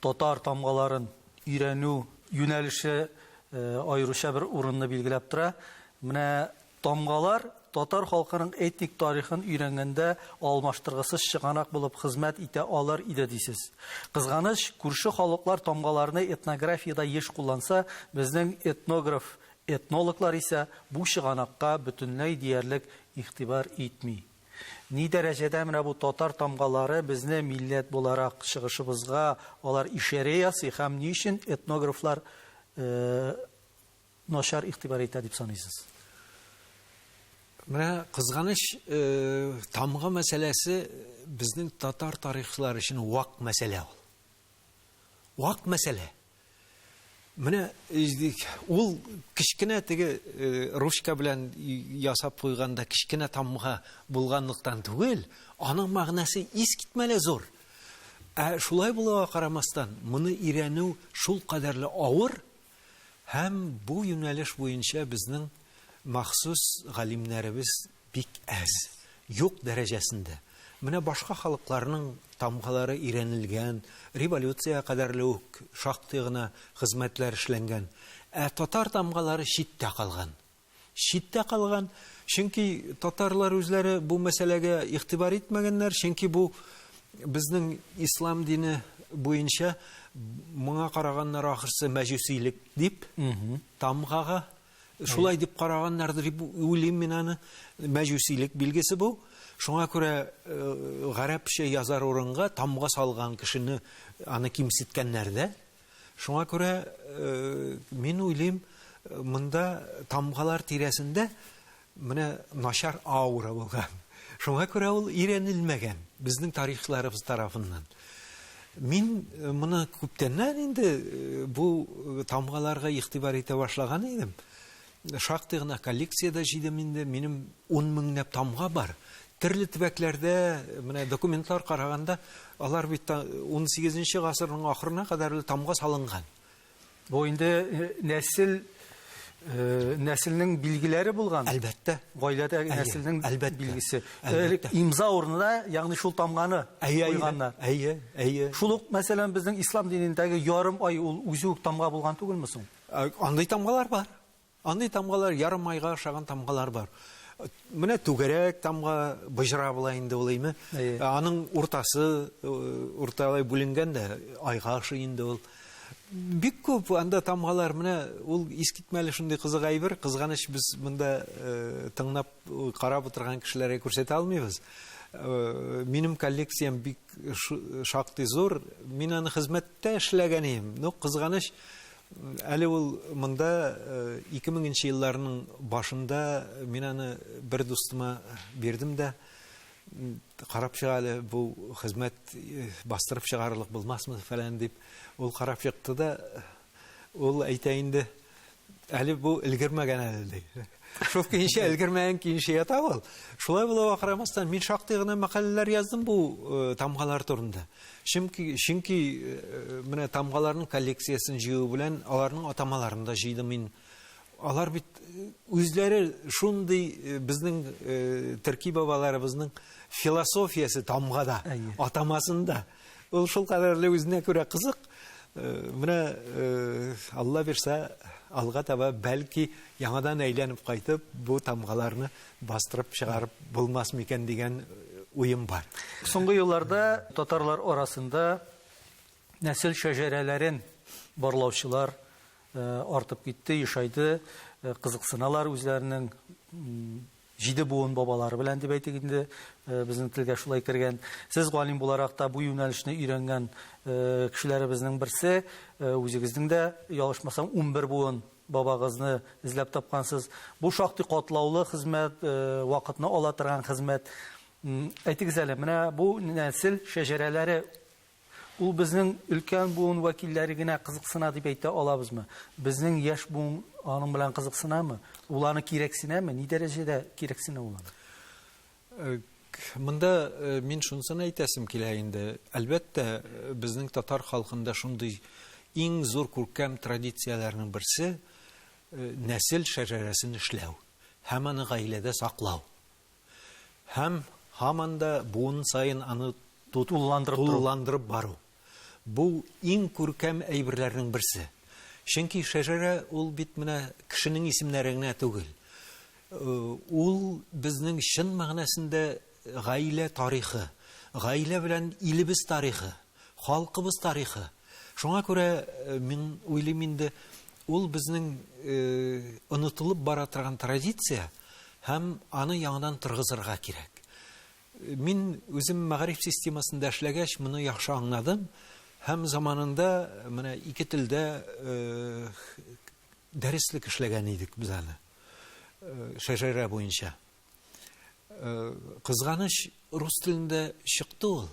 татар тамгаларын өйрәнү юнәлеше аеруча бер урынны билгеләп тора. Менә тамгалар татар халкының этник тарихын өйрәнгәндә алмаштыргысыз чыганак булып хезмәт итә алыр иде дисез. Кызганыч, күрше халыклар тамгаларны этнографиядә еш кулланса, безнең этнологлар исә бу чыганакка бөтенләй диярлек игътибар итми. Ни дәрәҗәдә менә бу татар тамгалары безне милләт буларак чыгышыбызга алар ишарә ясый һәм ни өчен этнографлар начар игътибар итә дип саныйсыз? Менә кызганыч, тамга мәсьәләсе безнең татар тарихчылары өчен вак мәсьәлә ул. Вак мәсьәлә. Менә ул кичкенә теге ручка белән ясап куйганда кичкенә тамга булганлыктан түгел, аның мәгънәсе искитмәле зур. Шулай булуга карамастан, моны өйрәнү шул кадәрле авыр һәм бу юнәлеш буенча безнең махсус галимнәребез бик әз, юк дәрәҗәсендә. Менә башка халыкларның тамгалары өйрәнелгән, революция кадәрле үк шактый гына хезмәтләр эшләнгән. Татар тамгалары читтә калган. Чөнки татарлар үзләре бу мәсьәләгә игътибар итмәгәннәр, чөнки бу безнең ислам дине буенча моңа караганнар ахырсы мәҗүсилек дип тамгага шулай дип караганнардыр дип уйлыйм мин аны. Мәҗүсилек билгесе бу. Шуңа күрә гарәпчә язар урынга тамга салган кешене аны кимсеткәннәр дә. Шуңа күрә мин уйлыйм, монда тамгалар тирәсендә менә начар аура булган. Шуңа күрә ул өйрәнелмәгән безнең тарихчыларыбыз тарафыннан. Мин моны күптәннән инде бу тамгаларга игътибар итә башлаган идем. Шактый гына коллекциядә җыйдым инде, минем 10 меңләп тамга бар. Төрле төбәкләрдә менә документлар караганда, алар бит 18нче гасырның ахырына кадәр тамга салынган. Бу инде нәселнең билгеләре булган. Әлбәттә. Гаиләдә нәселнең Әлбәттә. билгесе. Әлбәттә. Имза урынына, ягъни шул тамганы куйганнар. Әйе. Шул ук мәсәлән безнең ислам динендәге ярым ай ул үзе үк тамга булган түгелме соң? Андый тамгалар бар. Андый тамгалар ярым айга охшаган тамгалар бар. Менә түгәрәк тамга быжра була инде улаймы. Аның урталай бүленгән дә айга охшый инде ул. Бик күп анда тамгалар, менә ул искитмәле шундый кызык әйбер, кызганыч без монда тыңлап карап утырган кешеләргә күрсәтә алмыйбыз. Минем коллекциям бик шактый зур. Мин аны хезмәттә эшләгән идем. Ну, кызганыч, әле ул монда 2000нче елларның башында мин аны бер дустыма бирдем дә, карап чыга әле бу хезмәт бастырып чыгарлык булмасмы фәлән дип. Ул карап чыкты да, ул әйтә инде, әле бу өлгермәгән әле ди. Шул кинче өлгермәгән кинче ята ул. Шулай булуга карамастан мин шактый гына мәкаләләр яздым бу тамгалар турында. Чөнки менә тамгаларның коллекциясын җыю белән аларның атамаларын да җыйдым мин. Алар бит үзләре шундый безнең төрки бабаларыбызның философиясе тамгада, атамасында. Ул шул кадәрле үзенә күрә кызык. Менә Алла бирсә, алга таба бәлки яңадан әйләнеп кайтып, бу тамгаларны бастырып чыгарып булмас микән дигән уем бар. Соңгы елларда татарлар арасында нәсел шәҗәрәләрен барлаучылар артып китте, ишайды, кызыксыналар үзләренең җиде буын бабалары белән дип әйтик инде, безнең телгә шулай кергән. Сез галим буларак та бу юнәлешне өйрәнгән кешеләребезнең берсе, үзегезнең дә ялышмасам 11 буын бабагызны эзләп тапкансыз. Бу шактый катлаулы хезмәт, вакытны ала торган хезмәт. Әйтегез әле, менә бу нәсел шәҗәрәләре ул безнең өлкән буын вәкилләре генә кызыксына дип әйтә алабызмы? Безнең яшь буын аның белән кызыксынамы? Уланы кирәксенәме? Ни дәрәҗәдә кирәксенә уланы? Монда мин шунысын әйтәсем килә инде. Әлбәттә, безнең татар халкында шундый иң зур күркәм традицияләрнең берсе нәсел шәҗәрәсен эшләү һәм аны гаиләдә саклау. Һәм һаман да буын сайын аны тулыландырып бару. Бу иң күркәм әйберләрнең берсе. Чөнки шәҗәрә ул бит менә кешенең исемнәре генә түгел. Ул безнең чын мәгънәсендә гаилә тарихы, гаилә белән илебез тарихы, халкыбыз тарихы. Шуңа күрә мин уйлыйм инде, ул безнең онытылып бара торган традиция һәм аны яңадан тыргызырга кирәк. Мин үзем мәгариф системасында эшләгәч, моны яхшы аңладым. Һәм заманында менә ике телдә дәреслек эшләгән идек без аны. Шәҗәрә буенча. Кызганыч, рус телендә чыкты ул.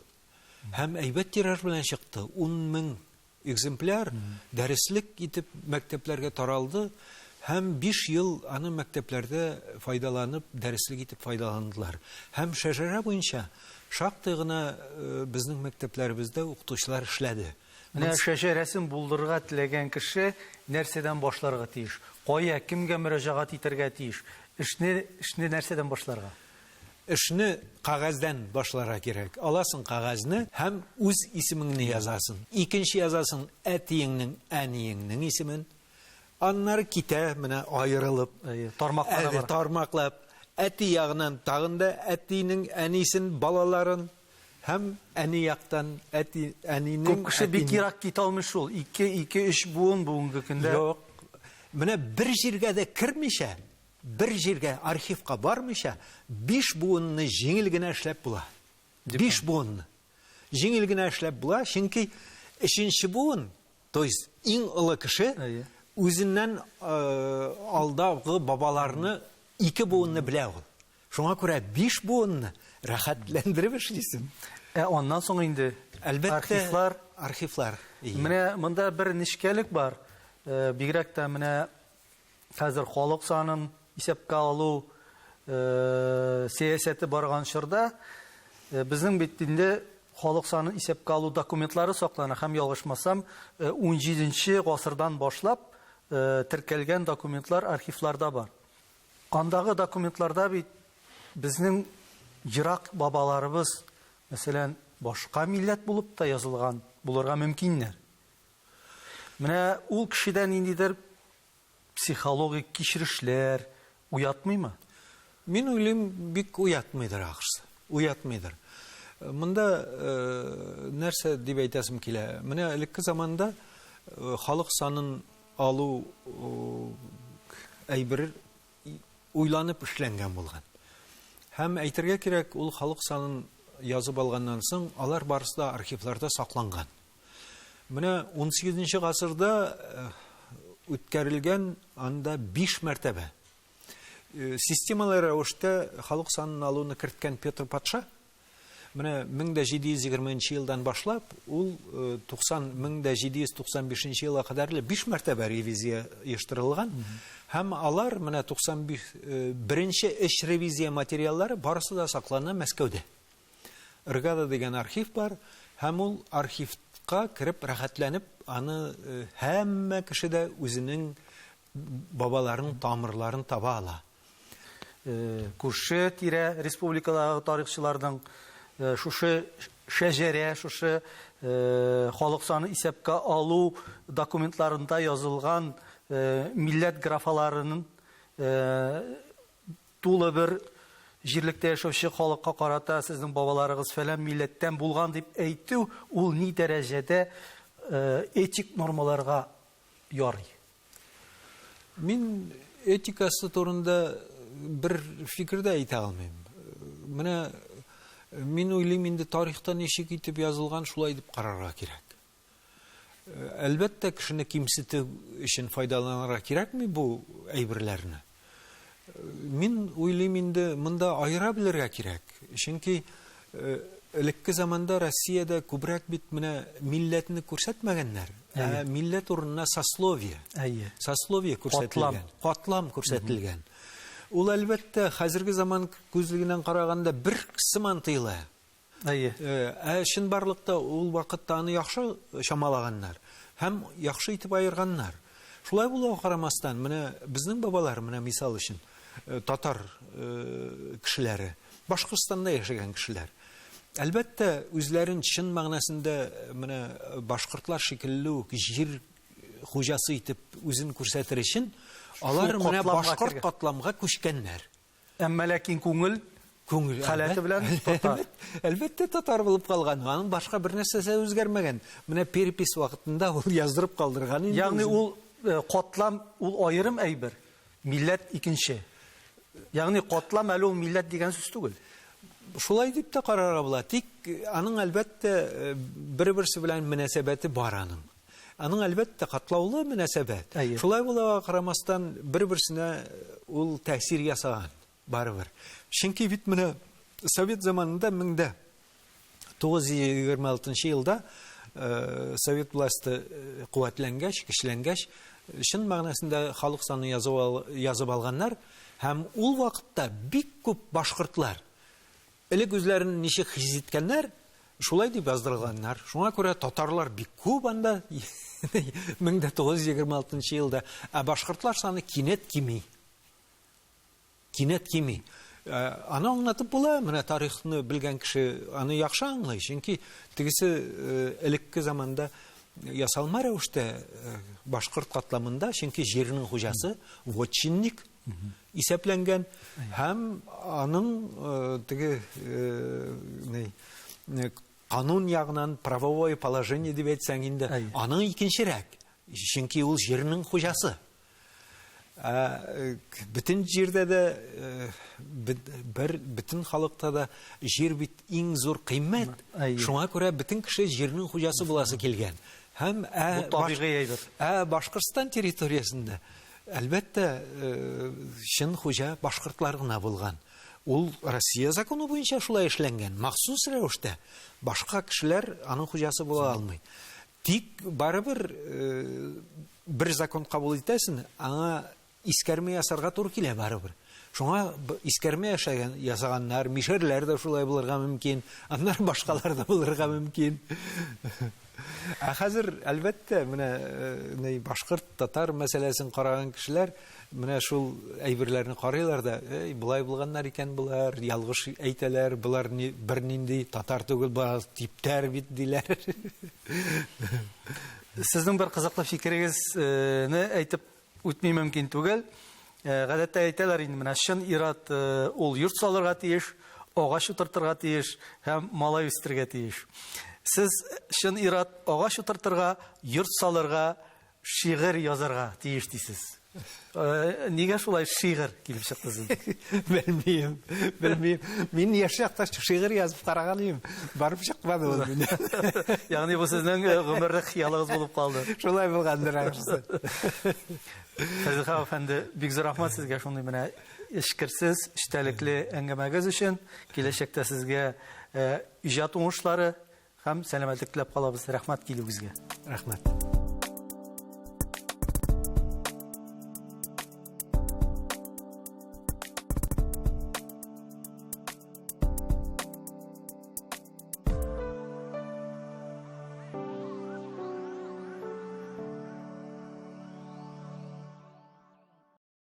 Һәм әйбәт тираж белән чыкты. 10 мең экземпляр дәреслек итеп мәктәпләргә таралды. Һәм 5 ел аны мәктәпләрдә файдаланып, дәреслек итеп файдаландылар. Һәм шәҗәрә буенча шактый гына безнең мәктәпләребездә укытучылар эшләде. Менә шәҗәрәсен булдырырга теләгән кеше нәрсәдән башларга тиеш? Кая, кемгә мөрәҗәгать итәргә тиеш? Эшне нәрсәдән башларга? Эшне кагаздан башларга кирәк. Аласың кагазны һәм үз исемеңне язасың. Икенче язасың әтиеңнең, әниеңнең исемен. Аннары китә, менә аерылып, тармаклап, әти ягыннан тагында әтинең әнисен, балаларын һәм әни яктан әнинең. Күп кеше бик ерак китә алмый шул. 2-3 буын бүгенге көндә. Юк. Менә бер җиргә дә кирмичә, бір жерге архивқа бармыйша 5 буынны жеңіл генә эшләп була. 5 буынны жеңіл генә эшләп була, чөнки 3нче буын, то есть иң олы кеше үзеннән алдагы бабаларны 2 буынны белә ул. Шуңа күрә 5 буынны рәхәтләндереп эшлисең. Ondan соң инде Әлбәттә, архивлар. Менә монда бер нишкәлек бар. Бигрәк тә менә хәзер халык санын исәпкә алу сәясәте барган чорда безнең бит инде халык санын исәпкә алу документлары саклана һәм ялгышмасам 17нче гасырдан башлап теркәлгән документлар архивларда бар. Андагы документларда бит безнең ерак бабаларыбыз, мәсәлән, башка милләт булып та язылган булырга мөмкиннәр. Менә ул кешедән ниндидер психологик кичерешләр уятмыймы? Мин уйлыйм, бик уятмыйдыр ахырсы. Уятмыйдыр. Монда нәрсә дип әйтәсем килә. Менә элекке заманда халык санын алу әйбер уйланып эшләнгән булган. Һәм әйтергә кирәк, ул халык санын язып алганнан соң алар барысы да архивларда сакланган. Менә 18нче гасырда үткәрелгән анда 5 мәртәбә. Системалар рәвештә халык санын алуны керткән Петр патша менә 1720 елдан башлап ул 1795 елга кадәр 5 мәртәбә ревизия оештырылган. Һәм алар менә 91нче эш ревизия материаллары барысы да саклана Мәскәүдә. Иргада дигән архив бар, һәм ул архивка кирип рәхәтләнеп, аны һәммә кеше дә үзенең бабаларының тамырларын таба ала. Күрше тирә республикадагы тарихчыларның шушы шәҗәрә, шушы халык саны исәпкә алу документларында язылган милләт графаларының тулы бер җирлектә яшәүче халыкка карата сезнең бабаларыгыз фәлән милләттән булган дип әйтү, ул ни дәрәҗәдә этик нормаларга ярый? Мин этикасы турында бер фикердә әйтә алмыйм. Менә мин уйлыйм, инде тарихта ничек итеп язылган, шулай дип карарга кирәк. Әлбәттә, кешене кимсетү өчен файдаланырга кирәкми бу әйберләрне. Мин уйлыйм, инде монда айыра белергә кирәк. Чөнки элекке заманда Россиядә күбрәк бит менә милләтне күрсәтмәгәннәр. Милләт урынына сословие. Сословие күрсәтелгән. Катлам күрсәтелгән. Ул әлбәттә хәзерге заман күзлегеннән караганда бер сыман тыйыла. Чынбарлыкта ул вакытта аны яхшы чамалаганнар һәм яхшы итеп айырганнар. Шулай булуга карамастан, менә безнең бабалар, менә мисал өчен, татар кешеләре, Башкортстанда яшәгән кешеләр. Әлбәттә, үзләрен чын мәгънәсендә менә башкортлар шикелле үк җир хуҗасы итеп үзен күрсәтер өчен алар менә башкорт катламга күчкәннәр. Әмма ләкин күңел халаты белән татар. Әлбәттә, татар булып калган. Аның башка бер нәрсәсе үзгәрмәгән. Менә перепис вакытында ул яздырып калдырган инде. Ягъни ул катлам, ул аерым әйбер. Милләт икенче. Ягъни катлам әле ул милләт дигән сүз түгел. Шулай дип тә карарга була. Тик аның әлбәттә бер-берсе белән мөнәсәбәте бар аның. Аның әлбәттә катлаулы мөнәсәбәт. Шулай булуга карамастан бер-берсенә ул тәэсир ясаган барыбер. Чөнки бит менә Совет заманында 1926 елда Совет власты куәтләнгәч, көчләнгәч, чын мәгънәсендә халык саны язып алганнар һәм ул вакытта бик күп башкортлар элек үзләрен ничек хис иткәннәр, шулай дип яздырганнар. Шуңа күрә татарлар бик күп анда 1926 елда, башкортлар саны кинәт кими. Кинәт кими. Аны аңлатып була, менә тарихны белгән кеше аны яхшы аңлый, чөнки тегесе элекке заманда ясалма рәвештә башкорт катламында, чөнки җирнең хуҗасы вотчинник исәпләнгән һәм аның теге канун ягынан правовое положение дип әйтсәң инде, аның икенчерәк, чөнки ул җирнең хуҗасы. Бүтін жерде де, бүтін халықта да жер бит ең зор қиммет. Шуңа күрә бүтін кіші жерінің хужасы боласы келген. Һәм Башқұртстан территориясында әлбәттә шын хужа башқұртлар гына булган. Ул Россия законы буенча шулай эшләнгән. Махсус рәвештә башка кешеләр аның хуҗасы була алмый. Тик барыбер бер закон кабул итәсен, аңа искәрмә ясарга туры килә барыбер. Шуңа искәрмә ясаганнар, мишәрләр дә шулай булырга мөмкин, аннар башкалар да булырга мөмкин. Хәзер әлбәттә менә башкорт, татар мәсьәләсен караган кешеләр менә шул әйберләрне карыйлар да, булай булганнар икән булар, ялгыш әйтәләр, булар бернинди татар түгел, бар типтәр бит диләр. Сезнең бер кызыклы фикерегезне әйтеп үтми мөмкин түгел. Гадәттә әйтәләр инде, менә шын ират ул йорт салырга тиеш, агач утыртырга тиеш һәм малай үстергә тиеш. Сез шын ират агач утыртырга, йорт салырга, шигырь язарга тиеш дисез. Нигә шулай шигырь килеп чыкты сезгә? Белмим. Мин яшьтә шигырь язып караган идем. Барып чыкмады ул мине. Ягъни бу сезнең гомерлек хыялыгыз булып калды. Шулай булгандыр ахырсы. Фәзилхан әфәнде, бик зур рәхмәт сезгә шундый менә эшкерсез, эчтәлекле әңгәмәгез өчен. Киләчәктә сезгә иҗат уңышлары һәм сәламәтлек теләп калабыз. Рәхмәт килүегезгә. Рәхмәт.